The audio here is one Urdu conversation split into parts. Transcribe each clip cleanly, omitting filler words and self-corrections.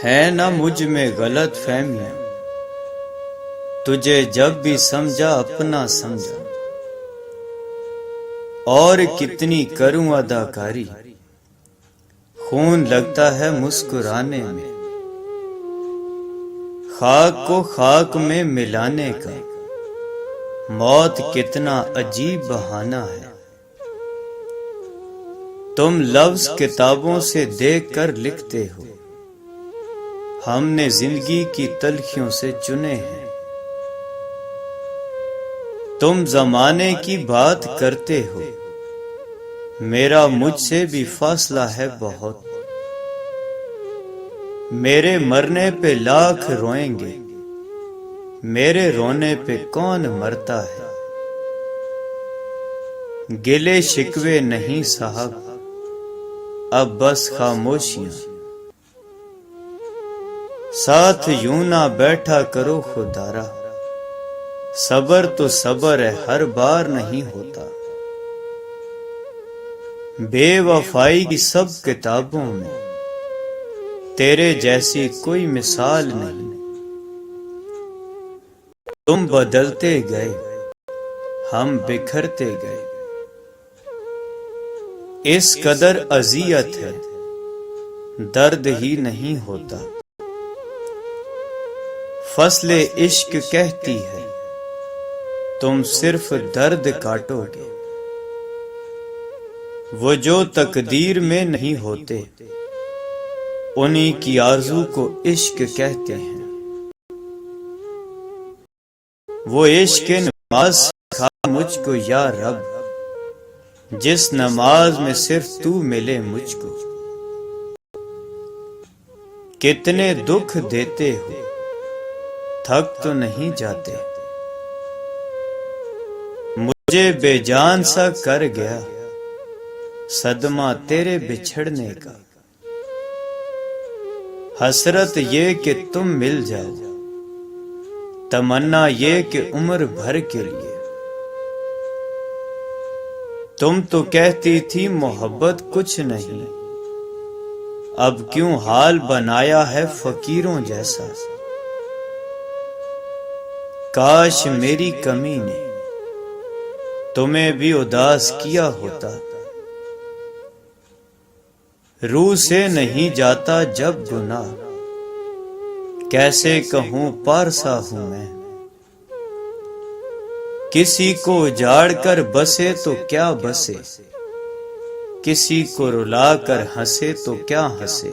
ہے نہ مجھ میں غلط فہمیاں، تجھے جب بھی سمجھا اپنا سمجھا، اور کتنی کروں اداکاری، خون لگتا ہے مسکرانے میں، خاک کو خاک میں ملانے کا موت کتنا عجیب بہانہ ہے۔ تم لفظ کتابوں سے دیکھ کر لکھتے ہو، ہم نے زندگی کی تلخیوں سے چنے ہیں۔ تم زمانے کی بات کرتے ہو، میرا مجھ سے بھی فاصلہ ہے بہت۔ میرے مرنے پہ لاکھ روئیں گے، میرے رونے پہ کون مرتا ہے۔ گلے شکوے نہیں صاحب، اب بس خاموشیاں، ساتھ یوں نہ بیٹھا کرو خوددارا، صبر تو صبر ہے ہر بار نہیں ہوتا۔ بے وفائی کی سب کتابوں میں تیرے جیسی کوئی مثال نہیں۔ تم بدلتے گئے، ہم بکھرتے گئے، اس قدر اذیت ہے درد ہی نہیں ہوتا۔ فصل عشق کہتی ہے تم صرف درد کاٹو گے، وہ جو تقدیر میں نہیں ہوتے انہی کی آرزو کو عشق کہتے ہیں۔ وہ عشق نماز سکھا مجھ کو یا رب، جس نماز میں صرف تو ملے مجھ کو۔ کتنے دکھ دیتے ہو، تھک تو نہیں جاتے، مجھے بے جان سا کر گیا صدمہ تیرے بچھڑنے کا۔ حسرت یہ کہ تم مل جاؤ، تمنا یہ کہ عمر بھر کے لیے۔ تم تو کہتی تھی محبت کچھ نہیں، اب کیوں حال بنایا ہے فقیروں جیسا۔ کاش میری کمی نے تمہیں بھی اداس کیا ہوتا۔ روح سے نہیں جاتا جب گناہ، کیسے کہوں پارسا ہوں میں۔ کسی کو اجاڑ کر بسے تو کیا بسے، کسی کو رلا کر ہنسے تو کیا ہنسے۔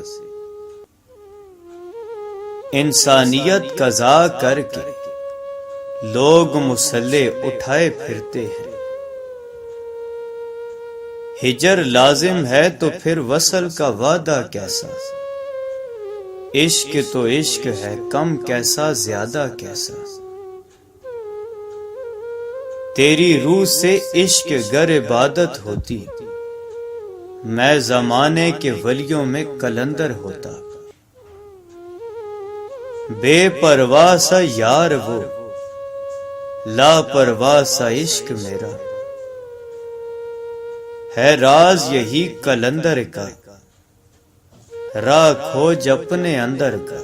انسانیت قضا کر کے لوگ مسلح اٹھائے پھرتے ہیں۔ ہجر لازم ہے تو پھر وصل کا وعدہ کیسا۔ عشق تو عشق ہے، کم کیسا زیادہ کیسا۔ تیری روح سے عشق گر عبادت ہوتی، میں زمانے کے ولیوں میں قلندر ہوتا۔ بے پرواہ سا یار وہ، لاپرواہ سا عشق میرا، ہے راز یہی قلندر کا، راہ کھوج اپنے اندر کا۔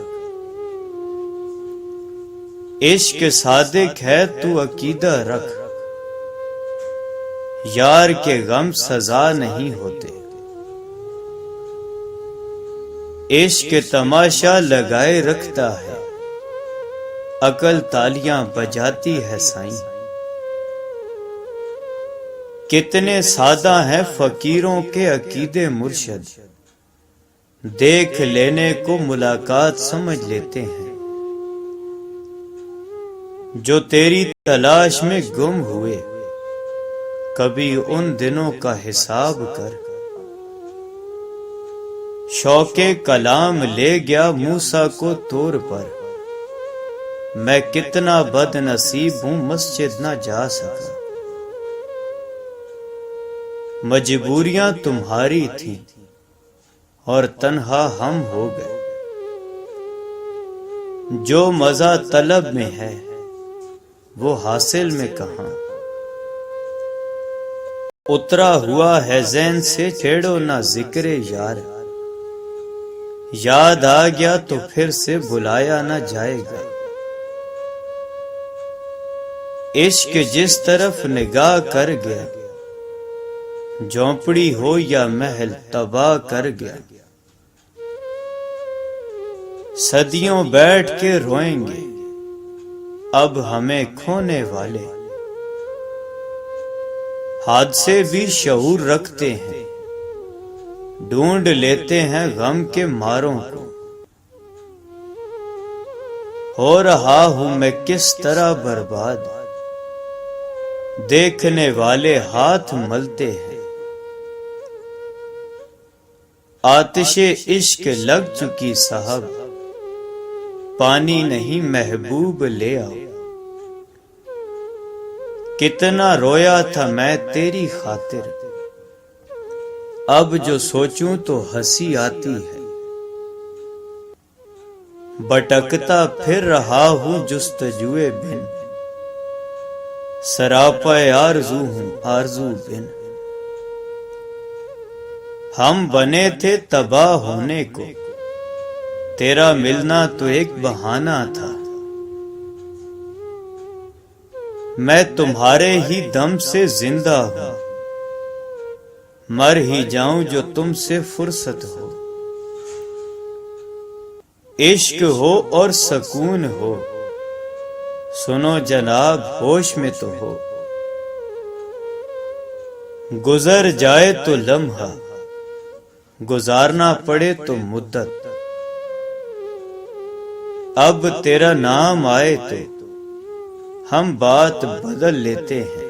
عشق صادق ہے تو عقیدہ رکھ، یار کے غم سزا نہیں ہوتے۔ عشق تماشا لگائے رکھتا ہے، عقل تالیاں بجاتی ہے سائیں۔ کتنے سادہ ہیں فقیروں کے عقیدے مرشد، دیکھ لینے کو ملاقات سمجھ لیتے ہیں۔ جو تیری تلاش میں گم ہوئے، کبھی ان دنوں کا حساب کر۔ شوق کلام لے گیا موسیٰ کو طور پر، میں کتنا بد نصیب ہوں مسجد نہ جا سکا۔ مجبوریاں تمہاری تھیں اور تنہا ہم ہو گئے۔ جو مزہ طلب میں ہے وہ حاصل میں کہاں۔ اترا ہوا ہے ذہن سے چھیڑو نہ ذکر یار، یاد آ گیا تو پھر سے بلایا نہ جائے گا۔ عشق جس طرف نگاہ کر گیا، جھونپڑی ہو یا محل تباہ کر گیا۔ صدیوں بیٹھ کے روئیں گے اب ہمیں کھونے والے، حادثے بھی شعور رکھتے ہیں، ڈھونڈ لیتے ہیں غم کے ماروں کو۔ ہو رہا ہوں میں کس طرح برباد، دیکھنے والے ہاتھ ملتے ہیں۔ آتش عشق لگ چکی صاحب، پانی نہیں محبوب لے آؤ۔ کتنا رویا تھا میں تیری خاطر، اب جو سوچوں تو ہنسی آتی ہے۔ بھٹکتا پھر رہا ہوں جستجوئے بن، سراپا آرزو ہوں آرزو بن۔ ہم بنے تھے تباہ ہونے کو، تیرا ملنا تو ایک بہانہ تھا۔ میں تمہارے ہی دم سے زندہ ہوں، مر ہی جاؤں جو تم سے فرصت ہو۔ عشق ہو اور سکون ہو، سنو جناب ہوش میں تو ہو۔ گزر جائے تو لمحہ، گزارنا پڑے تو مدت۔ اب تیرا نام آئے تو ہم بات بدل لیتے ہیں۔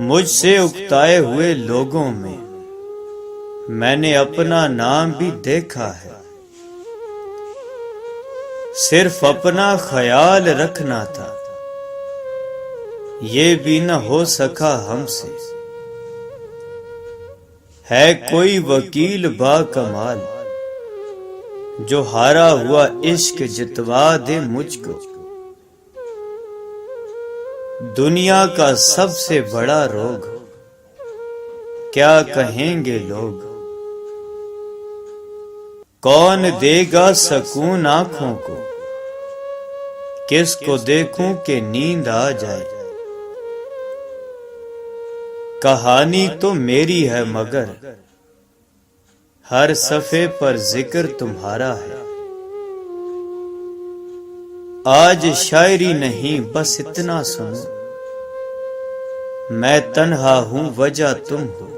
مجھ سے اکتائے ہوئے لوگوں میں نے اپنا نام بھی دیکھا ہے۔ صرف اپنا خیال رکھنا تھا، یہ بھی نہ ہو سکا ہم سے۔ ہے کوئی وکیل با کمال، جو ہارا ہوا عشق جتوا دے مجھ کو۔ دنیا کا سب سے بڑا روگ، کیا کہیں گے لوگ۔ کون دے گا سکون آنکھوں کو، کس کو دیکھوں کہ نیند آ جائے۔ کہانی تو میری ہے مگر ہر صفحے پر ذکر تمہارا ہے۔ آج شاعری نہیں بس اتنا سنو، میں تنہا ہوں وجہ تم ہو۔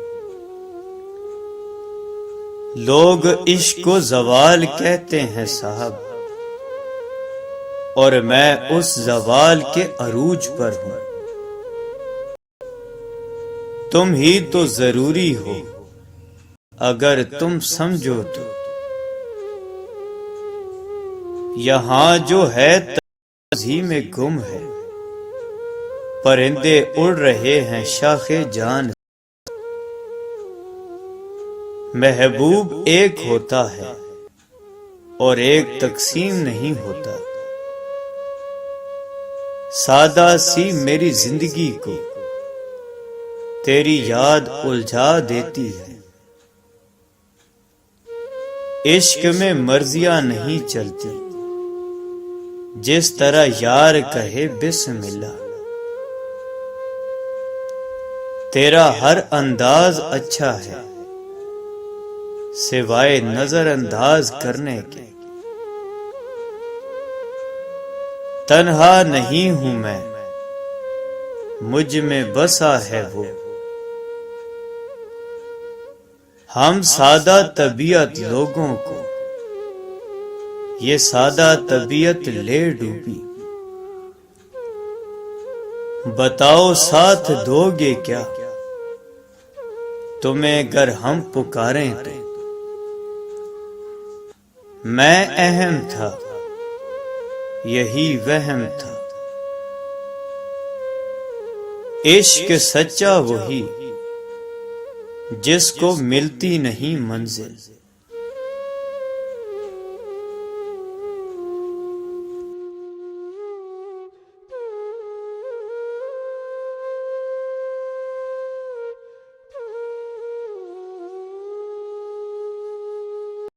لوگ عشق کو زوال کہتے ہیں صاحب، اور میں اس زوال کے عروج پر ہوں۔ تم ہی تو ضروری ہو اگر تم سمجھو تو، یہاں جو ہے تازی میں گم ہے، پرندے اڑ رہے ہیں شاخ جان۔ محبوب ایک ہوتا ہے اور ایک تقسیم نہیں ہوتا۔ سادہ سی میری زندگی کو تیری یاد الجھا دیتی ہے۔ عشق میں مرضیاں نہیں چلتی، جس طرح یار کہے بسم اللہ۔ تیرا ہر انداز اچھا ہے سوائے نظر انداز کرنے کے۔ تنہا نہیں ہوں میں، مجھ میں بسا ہے وہ۔ ہم سادہ طبیعت لوگوں کو یہ سادہ طبیعت لے ڈوبی۔ بتاؤ ساتھ دو گے کیا تمہیں گر ہم پکاریں تو۔ میں اہم تھا یہی وہم تھا، عشق سچا وہی جس کو ملتی نہیں منزل۔